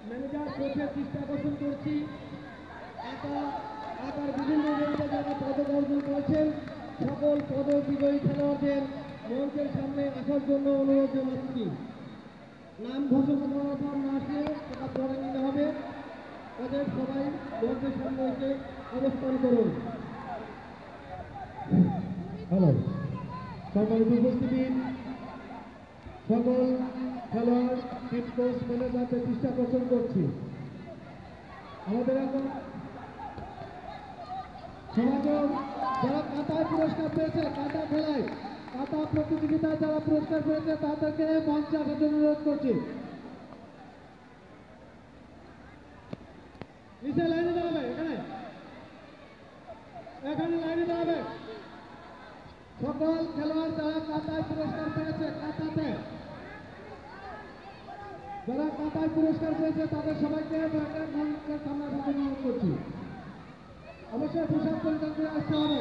Manager কোচের দৃষ্টি আকর্ষণ করছি আঁকার বিভিন্ন ইভেন্টে যারা পদক অর্জন করেছেন সকল পদক বিজয়ী খেলোয়াড়দের মঞ্চের সামনে আসার জন্য অনুরোধ জানাচ্ছি। নাম ঘোষণা করার পর না আসলে সেটা পরে নিতে হবে। ওদের সবাই মঞ্চের সামনে এসে অবস্থান করুন। হ্যালো, সম্মানিত উপস্থিতি, সকল খেলোয়াড়, হেড কোচ, ম্যানেজারদের দৃষ্টি আকর্ষণ করছি। আমাদের এখন সমাগম যারা কাতায় পুরস্কার পেয়েছে, কাতা খেলায় কাতা প্রতিযোগিতায় যারা পুরস্কার পেয়েছে তাদেরকে মঞ্চে আসার জন্য অনুরোধ করছি। নিচে লাইনে দাঁড়াবে, এখানে লাইনে দাঁড়াবে। সকল খেলোয়াড় যারা কাতায় পুরস্কার পেয়েছে, যারা কাতায় পুরস্কার পেয়েছে তাদের সবাইকে মঞ্চের সামনে আসার জন্য অনুরোধ করছি। অবশ্যই পোশাক পরিধান করে আসতে হবে।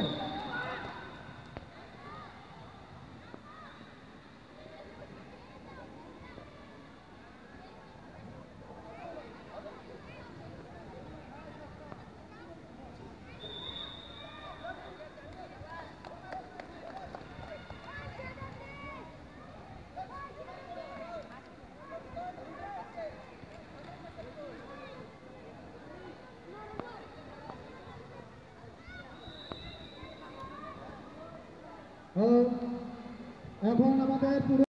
এখন আমাদের